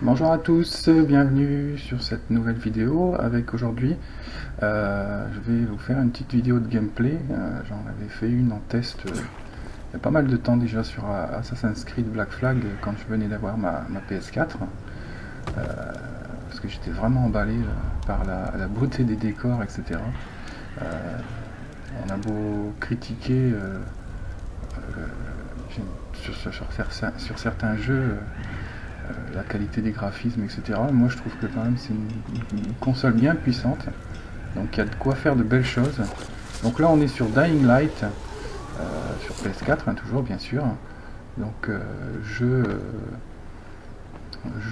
Bonjour à tous, bienvenue sur cette nouvelle vidéo avec aujourd'hui je vais vous faire une petite vidéo de gameplay. J'en avais fait une en test il y a pas mal de temps déjà sur Assassin's Creed Black Flag quand je venais d'avoir ma PS4 parce que j'étais vraiment emballé par la beauté des décors, etc. On a beau critiquer sur certains jeux la qualité des graphismes, etc. Moi je trouve que quand même c'est une console bien puissante, donc il y a de quoi faire de belles choses. Donc là on est sur Dying Light, sur PS4 hein, toujours bien sûr. Donc jeu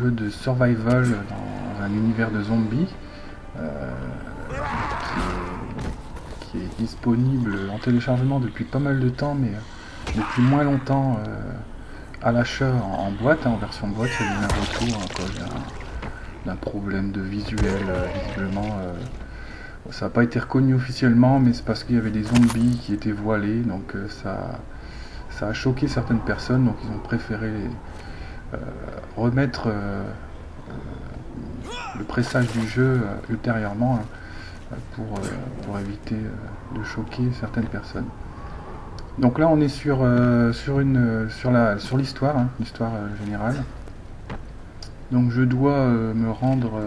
de survival dans un univers de zombies qui est disponible en téléchargement depuis pas mal de temps, mais depuis moins longtemps à l'achat en boîte, hein, en version boîte. Il y a eu un retour à cause d'un problème de visuel, visiblement. Ça n'a pas été reconnu officiellement, mais c'est parce qu'il y avait des zombies qui étaient voilés, donc ça a choqué certaines personnes, donc ils ont préféré remettre le pressage du jeu ultérieurement hein, pour éviter de choquer certaines personnes. Donc là on est sur l'histoire, hein, l'histoire générale. Donc je dois me rendre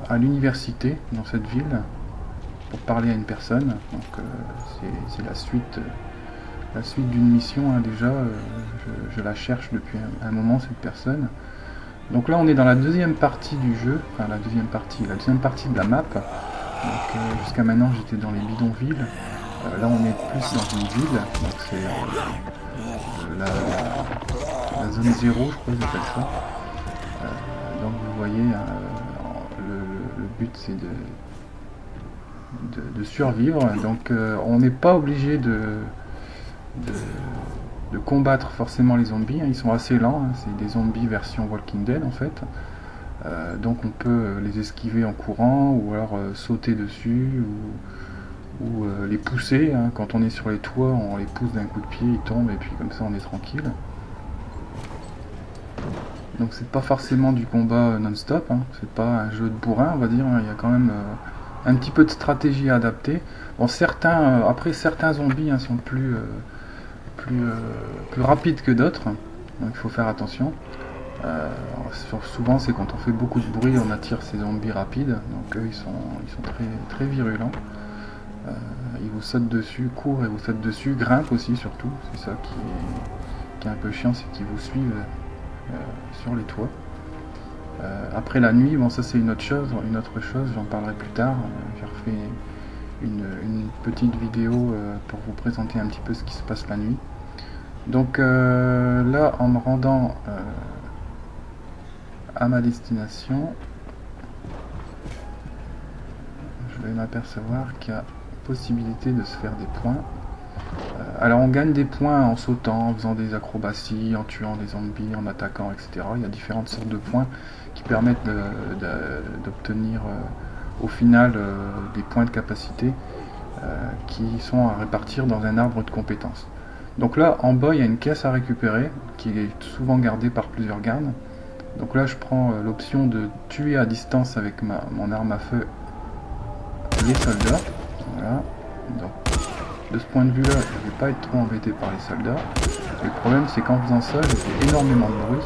à l'université dans cette ville pour parler à une personne. Donc c'est la suite d'une mission hein, déjà. Je la cherche depuis un moment, cette personne. Donc là on est dans la deuxième partie du jeu, enfin la deuxième partie de la map. Donc jusqu'à maintenant j'étais dans les bidonvilles. Là on est plus dans une ville, donc c'est la zone 0 je crois qu'ils appellent ça. Donc vous voyez le but c'est de survivre, donc on n'est pas obligé de combattre forcément les zombies, hein. Ils sont assez lents, hein. C'est des zombies version Walking Dead en fait. Donc on peut les esquiver en courant ou alors sauter dessus ou les pousser, hein. Quand on est sur les toits on les pousse d'un coup de pied, ils tombent et puis comme ça on est tranquille. Donc c'est pas forcément du combat non-stop, hein. C'est pas un jeu de bourrin on va dire, hein. Il y a quand même un petit peu de stratégie à adapter. Bon certains, après certains zombies hein, sont plus rapides que d'autres, donc il faut faire attention. Souvent c'est quand on fait beaucoup de bruit on attire ces zombies rapides, donc eux ils sont très virulents. Ils vous sautent dessus, courent et vous sautent dessus, grimpent aussi surtout, c'est ça qui est un peu chiant, c'est qu'ils vous suivent sur les toits. Après la nuit, bon ça c'est une autre chose, j'en parlerai plus tard. J'ai refait une petite vidéo pour vous présenter un petit peu ce qui se passe la nuit. Donc là en me rendant à ma destination, je vais m'apercevoir qu'il y a possibilité de se faire des points. Alors on gagne des points en sautant, en faisant des acrobaties, en tuant des zombies, en attaquant, etc. Il y a différentes sortes de points qui permettent d'obtenir au final des points de capacité qui sont à répartir dans un arbre de compétences. Donc là en bas il y a une caisse à récupérer qui est souvent gardée par plusieurs gardes. Donc là je prends l'option de tuer à distance avec mon arme à feu les soldats. Voilà. Donc de ce point de vue là je ne vais pas être trop embêté par les soldats. Le problème c'est qu'en faisant ça je fais énormément de bruit.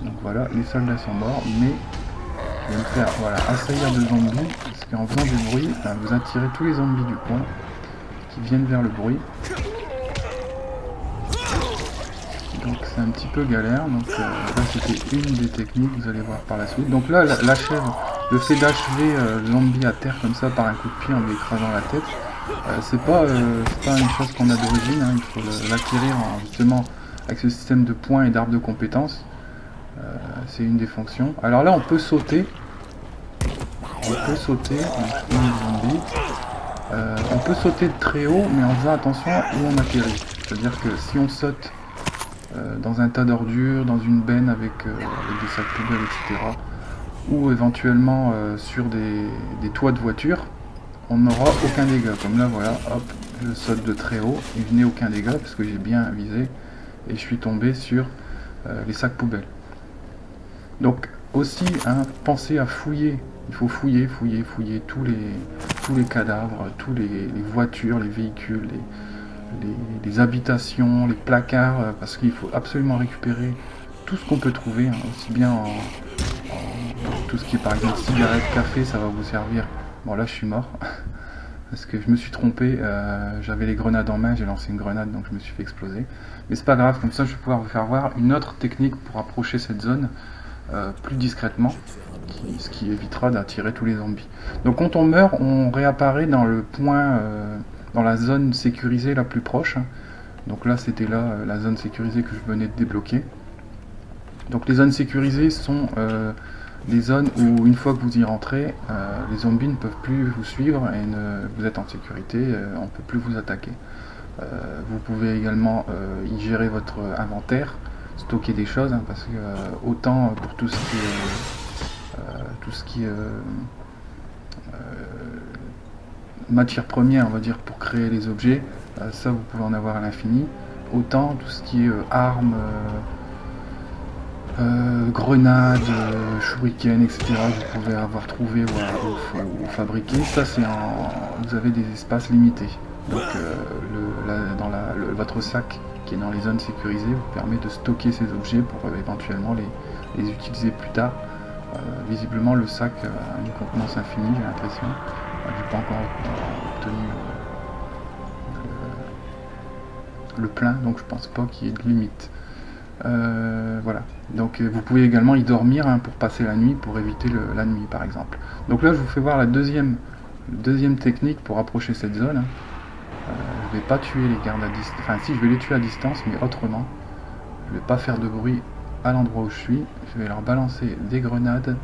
Donc voilà, les soldats sont morts, mais je vais me faire voilà, assaillir de zombies, parce qu'en faisant du bruit, ben, vous attirez tous les zombies du coin qui viennent vers le bruit. Donc c'est un petit peu galère, donc là c'était une des techniques, vous allez voir par la suite. Donc là la chèvre, le fait d'achever le zombie à terre comme ça par un coup de pied en lui écrasant la tête, c'est pas une chose qu'on a d'origine, hein. Il faut l'acquérir justement avec ce système de points et d'arbres de compétences. C'est une des fonctions. Alors là on peut sauter, on peut sauter de très haut, mais en faisant attention où on atterrit. C'est-à-dire que si on saute dans un tas d'ordures, dans une benne avec des sacs poubelles, etc., ou éventuellement sur des toits de voiture, on n'aura aucun dégât. Comme là, voilà, hop, je saute de très haut et je n'ai aucun dégât parce que j'ai bien visé et je suis tombé sur les sacs poubelles. Donc aussi, hein, pensez à fouiller. Il faut fouiller tous les cadavres, les voitures, les véhicules, les habitations, les placards, parce qu'il faut absolument récupérer tout ce qu'on peut trouver, hein, aussi bien tout ce qui est par exemple cigarettes, café, ça va vous servir. Bon là je suis mort, parce que je me suis trompé, j'avais les grenades en main, j'ai lancé une grenade donc je me suis fait exploser. Mais c'est pas grave, comme ça je vais pouvoir vous faire voir une autre technique pour approcher cette zone plus discrètement, ce qui évitera d'attirer tous les zombies. Donc quand on meurt, on réapparaît dans le point, dans la zone sécurisée la plus proche. Donc là c'était là la zone sécurisée que je venais de débloquer. Donc les zones sécurisées sont des zones où une fois que vous y rentrez, les zombies ne peuvent plus vous suivre et vous êtes en sécurité, on ne peut plus vous attaquer. Vous pouvez également y gérer votre inventaire, stocker des choses, hein, parce que autant pour tout ce qui est matière première, on va dire, pour créer les objets, ça vous pouvez en avoir à l'infini, autant tout ce qui est armes, grenades, shuriken, etc. vous pouvez avoir trouvé ou fabriqué. Ça c'est vous avez des espaces limités. Donc votre sac qui est dans les zones sécurisées vous permet de stocker ces objets pour éventuellement les utiliser plus tard. Visiblement le sac a une contenance infinie, j'ai l'impression. J'ai pas encore obtenu le plein, donc je pense pas qu'il y ait de limite. Voilà, donc vous pouvez également y dormir, hein, pour passer la nuit, pour éviter la nuit par exemple. Donc là je vous fais voir la deuxième technique pour approcher cette zone, hein. Je vais pas tuer les gardes à distance, enfin si, je vais les tuer à distance, mais autrement. Je vais pas faire de bruit à l'endroit où je suis, je vais leur balancer des grenades,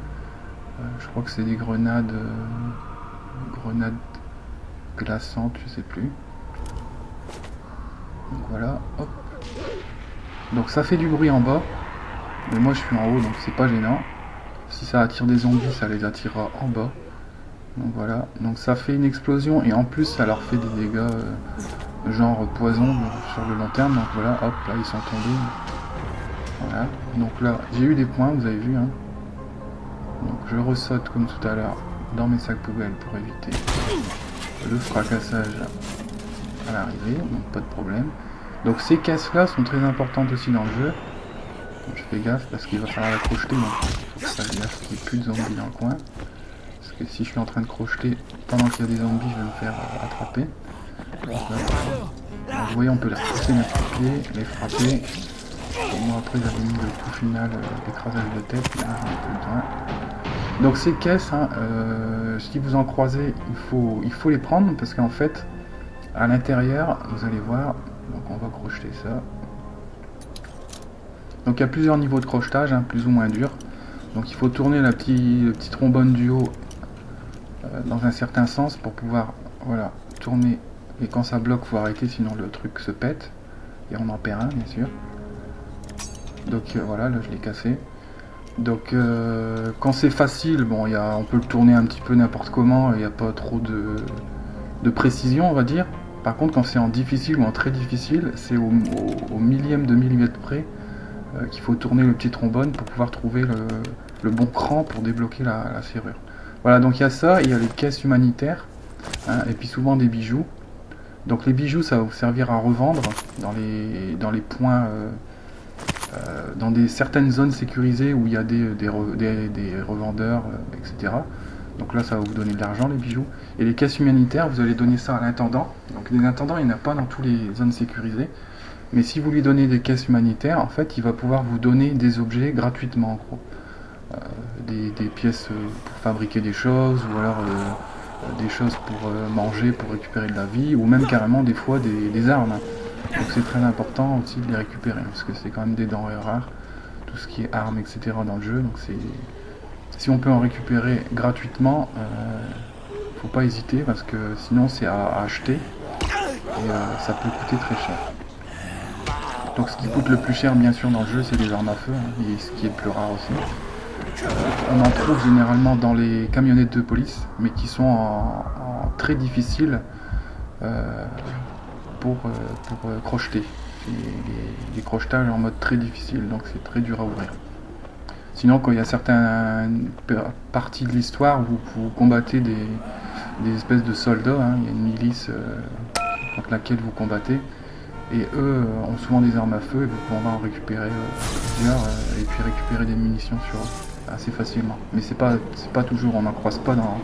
je crois que c'est des grenades glaçantes, je sais plus. Donc voilà, hop. Donc ça fait du bruit en bas, mais moi je suis en haut donc c'est pas gênant. Si ça attire des zombies, ça les attirera en bas. Donc voilà, donc ça fait une explosion et en plus ça leur fait des dégâts genre poison sur le long terme. Donc voilà, hop, là ils sont tombés. Voilà, donc là j'ai eu des points, vous avez vu, hein. Donc je ressaute comme tout à l'heure dans mes sacs poubelles pour éviter le fracassage à l'arrivée, donc pas de problème. Donc ces caisses là sont très importantes aussi dans le jeu. Donc je fais gaffe parce qu'il va falloir la crocheter, donc il faut que ça gaffe qu'il n'y ait plus de zombies dans le coin. Parce que si je suis en train de crocheter pendant qu'il y a des zombies, je vais me faire attraper. Donc, là, vous voyez, on peut les repousser d'un coup de pied, les frapper. Moi après j'avais mis le coup final, l'écrasage de tête, là j'en ai plus besoin. Donc ces caisses, hein, si vous en croisez, il faut les prendre parce qu'en fait, à l'intérieur, vous allez voir, donc on va crocheter ça. Donc il y a plusieurs niveaux de crochetage, hein, plus ou moins dur. Donc il faut tourner le petit trombone du haut dans un certain sens pour pouvoir, voilà, tourner. Et quand ça bloque, il faut arrêter, sinon le truc se pète. Et on en perd un, bien sûr. Donc voilà, là je l'ai cassé. Donc quand c'est facile, bon, on peut le tourner un petit peu n'importe comment, il n'y a pas trop de précision, on va dire. Par contre, quand c'est en difficile ou en très difficile, c'est au millième de millimètre près qu'il faut tourner le petit trombone pour pouvoir trouver le bon cran pour débloquer la serrure. Voilà, donc il y a ça, il y a les caisses humanitaires, hein, et puis souvent des bijoux. Donc les bijoux, ça va vous servir à revendre dans les points, dans certaines zones sécurisées où il y a des revendeurs, etc. Donc là, ça va vous donner de l'argent, les bijoux. Et les caisses humanitaires, vous allez donner ça à l'intendant. Donc les intendants, il n'y en a pas dans toutes les zones sécurisées. Mais si vous lui donnez des caisses humanitaires, en fait, il va pouvoir vous donner des objets gratuitement, en gros. Des pièces pour fabriquer des choses, ou alors des choses pour manger, pour récupérer de la vie, ou même carrément des fois des armes. Donc c'est très important aussi de les récupérer, parce que c'est quand même des denrées rares, tout ce qui est armes, etc. dans le jeu. Donc si on peut en récupérer gratuitement, faut pas hésiter, parce que sinon c'est à acheter, et ça peut coûter très cher. Donc ce qui coûte le plus cher bien sûr dans le jeu, c'est les armes à feu, hein, et ce qui est le plus rare aussi. On en trouve généralement dans les camionnettes de police, mais qui sont en très difficile pour crocheter. les crochetages en mode très difficile, donc c'est très dur à ouvrir. Sinon, quand il y a certaines parties de l'histoire, vous combattez des espèces de soldats, hein. Il y a une milice contre laquelle vous combattez, et eux ont souvent des armes à feu, et vous pouvez en récupérer plusieurs, et puis récupérer des munitions sur eux assez facilement. Mais c'est pas toujours, on n'en croise pas dans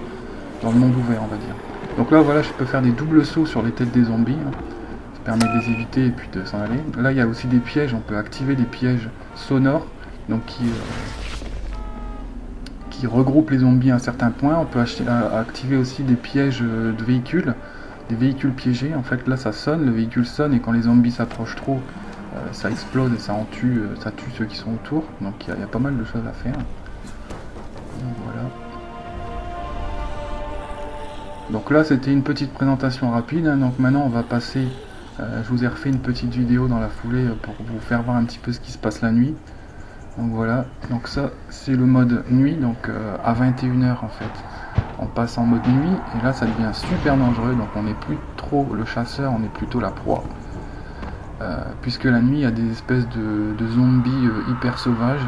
le monde ouvert, on va dire. Donc là, voilà, je peux faire des doubles sauts sur les têtes des zombies, hein. Ça permet de les éviter et puis de s'en aller. Là, il y a aussi des pièges, on peut activer des pièges sonores, donc qui regroupent les zombies à un certain point. On peut activer aussi des pièges de véhicules, des véhicules piégés. En fait, là, ça sonne, le véhicule sonne, et quand les zombies s'approchent trop, ça explose et ça tue ceux qui sont autour. Donc il y a pas mal de choses à faire. Donc, voilà. Donc là, c'était une petite présentation rapide, hein. Donc maintenant, on va passer... je vous ai refait une petite vidéo dans la foulée pour vous faire voir un petit peu ce qui se passe la nuit. Donc voilà, donc ça c'est le mode nuit, donc à 21 h en fait. On passe en mode nuit, et là ça devient super dangereux, donc on n'est plus trop le chasseur, on est plutôt la proie. Puisque la nuit, il y a des espèces de zombies hyper sauvages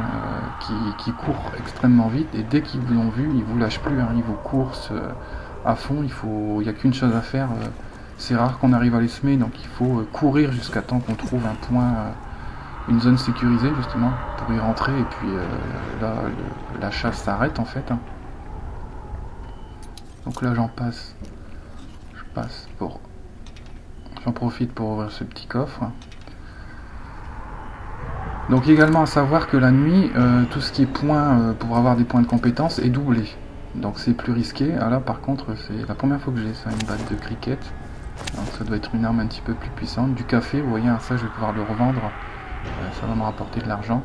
qui courent extrêmement vite, et dès qu'ils vous ont vu, ils vous lâchent plus, hein. Ils vous coursent à fond, il n'y a qu'une chose à faire. C'est rare qu'on arrive à les semer, donc il faut courir jusqu'à temps qu'on trouve un point, une zone sécurisée justement, pour y rentrer, et puis là, la chasse s'arrête en fait, hein. Donc là j'en profite pour ouvrir ce petit coffre. Donc également à savoir que la nuit, tout ce qui est points, pour avoir des points de compétence est doublé. Donc c'est plus risqué. Ah là par contre c'est la première fois que j'ai ça, une batte de cricket. Donc ça doit être une arme un petit peu plus puissante. Du café, vous voyez, hein, ça je vais pouvoir le revendre. Ça va me rapporter de l'argent.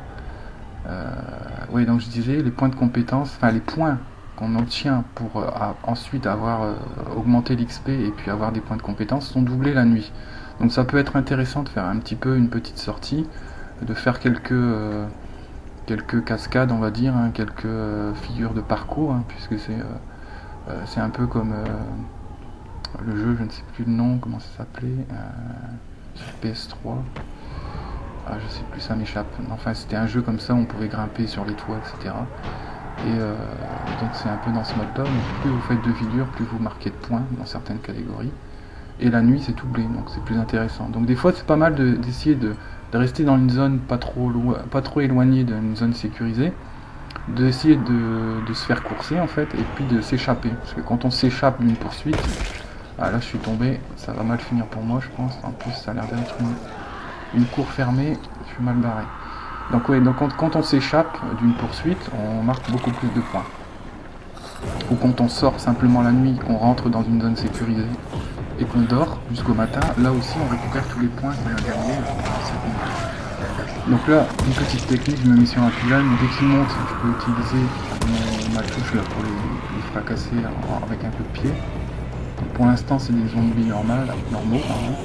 Oui, donc je disais, les points de compétence, enfin les points qu'on obtient pour ensuite avoir augmenté l'XP et puis avoir des points de compétence sont doublés la nuit. Donc ça peut être intéressant de faire un petit peu une petite sortie, de faire quelques cascades, on va dire, hein, quelques figures de parcours, hein, puisque c'est un peu comme le jeu, je ne sais plus le nom, comment ça s'appelait, sur PS3. Ah, je sais plus, ça m'échappe. Enfin, c'était un jeu comme ça où on pouvait grimper sur les toits, etc. Et donc c'est un peu dans ce mode-là. Plus vous faites de figures, plus vous marquez de points dans certaines catégories. Et la nuit, c'est doublé, donc c'est plus intéressant. Donc des fois, c'est pas mal d'essayer de rester dans une zone pas trop éloignée d'une zone sécurisée, d'essayer de se faire courser en fait, et puis de s'échapper. Parce que quand on s'échappe d'une poursuite, ah là je suis tombé, ça va mal finir pour moi je pense. En plus, ça a l'air d'être une cour fermée, je suis mal barré. Donc oui, donc quand on s'échappe d'une poursuite, on marque beaucoup plus de points. Ou quand on sort simplement la nuit, qu'on rentre dans une zone sécurisée et qu'on dort jusqu'au matin, là aussi on récupère tous les points qu'on a gagnés. Donc là, une petite technique, je me mets sur un pylône, dès qu'il monte, je peux utiliser ma touche là pour les fracasser avec un coup de pied. Donc pour l'instant c'est des zombies normaux, pardon.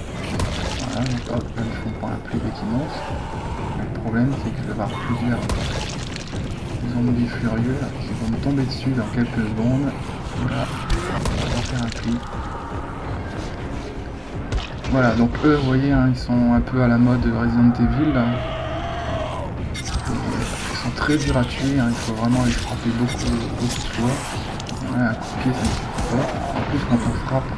Voilà, donc hop, là ils font pas un plus dès qu'ils montent. Le problème c'est que je vais avoir plusieurs zombies furieux là, qui vont me tomber dessus dans quelques secondes. Voilà, on va faire un pli. Voilà, donc eux, vous voyez, hein, ils sont un peu à la mode Resident Evil. Là. Ils sont très durs à tuer, hein, il faut vraiment les frapper beaucoup de fois. Voilà, un coup de pied, ça ne suffit pas. En plus, quand on frappe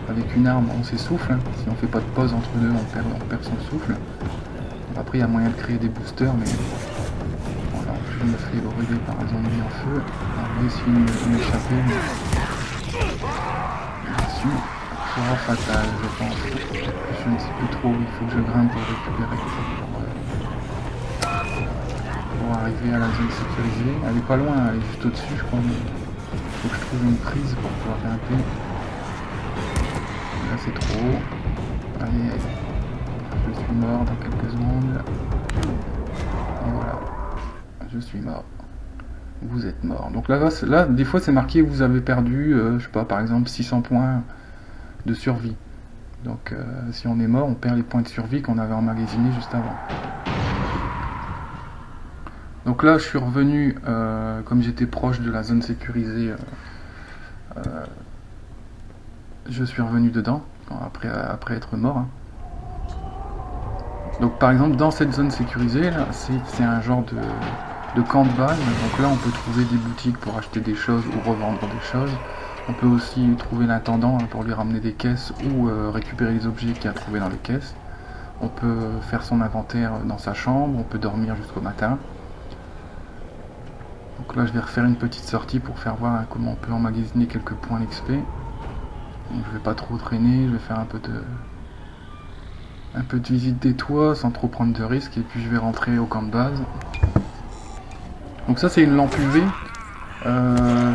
avec une arme, on s'essouffle. Hein. Si on fait pas de pause entre deux, on perd son souffle. Après, il y a moyen de créer des boosters, mais voilà, je me fais brûler par un zombie en feu. On va essayer de m'échapper, mais dessus, sera fatal, je pense. Je ne sais plus trop où il faut que je grimpe pour récupérer. Pour arriver à la zone sécurisée. Elle est pas loin, elle est juste au-dessus, je crois. Mais il faut que je trouve une prise pour pouvoir grimper. Là, c'est trop haut. Allez, je suis mort dans quelques secondes. Et voilà, je suis mort. Vous êtes mort. Donc là des fois, c'est marqué vous avez perdu, je sais pas, par exemple 600 points de survie. Donc si on est mort, on perd les points de survie qu'on avait emmagasinés juste avant. Donc là, je suis revenu, comme j'étais proche de la zone sécurisée, je suis revenu dedans, après être mort. Hein. Donc par exemple dans cette zone sécurisée, là, c'est un genre de camp de base. Donc là on peut trouver des boutiques pour acheter des choses ou revendre des choses. On peut aussi trouver l'intendant pour lui ramener des caisses ou récupérer les objets qu'il a trouvés dans les caisses. On peut faire son inventaire dans sa chambre, on peut dormir jusqu'au matin. Donc là je vais refaire une petite sortie pour faire voir comment on peut emmagasiner quelques points d'XP. Je vais pas trop traîner, je vais faire un peu de visite des toits sans trop prendre de risques et puis je vais rentrer au camp de base. Donc ça c'est une lampe UV.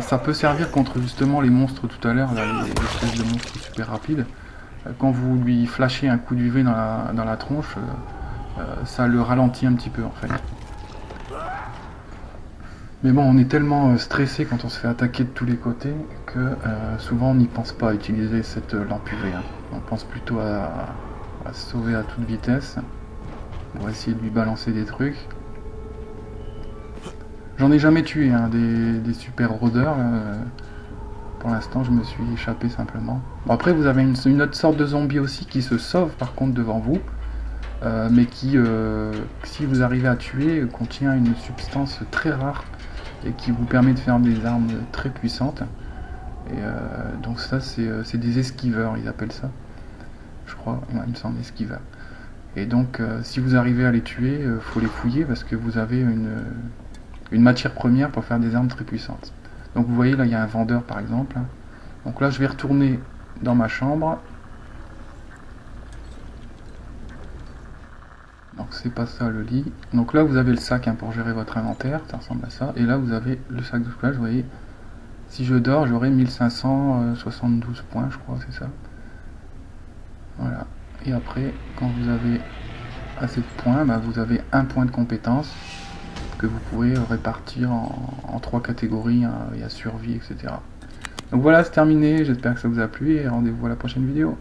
Ça peut servir contre justement les monstres tout à l'heure, les espèces de monstres super rapides. Quand vous lui flashez un coup d'UV dans la tronche, ça le ralentit un petit peu en fait. Mais bon, on est tellement stressé quand on se fait attaquer de tous les côtés que souvent on n'y pense pas à utiliser cette lampe UV. Hein. On pense plutôt à se sauver à toute vitesse. On va essayer de lui balancer des trucs. J'en ai jamais tué hein, des super rôdeurs. Pour l'instant, je me suis échappé simplement. Bon, après, vous avez une autre sorte de zombie aussi qui se sauve par contre devant vous. Mais qui, si vous arrivez à tuer, contient une substance très rare et qui vous permet de faire des armes très puissantes. Et donc ça, c'est des esquiveurs, ils appellent ça. Je crois, ouais, il me semble esquiveurs. Et donc, si vous arrivez à les tuer, faut les fouiller parce que vous avez une matière première pour faire des armes très puissantes. Donc vous voyez là il y a un vendeur par exemple. Donc là je vais retourner dans ma chambre. Donc c'est pas ça le lit. Donc là vous avez le sac hein, pour gérer votre inventaire, ça ressemble à ça. Et là vous avez le sac de couchage, vous voyez. Si je dors j'aurai 1572 points je crois, c'est ça. Voilà. Et après quand vous avez assez de points, bah, vous avez un point de compétence que vous pouvez répartir en 3 catégories, hein, il y a survie, etc. Donc voilà, c'est terminé, j'espère que ça vous a plu et rendez-vous à la prochaine vidéo.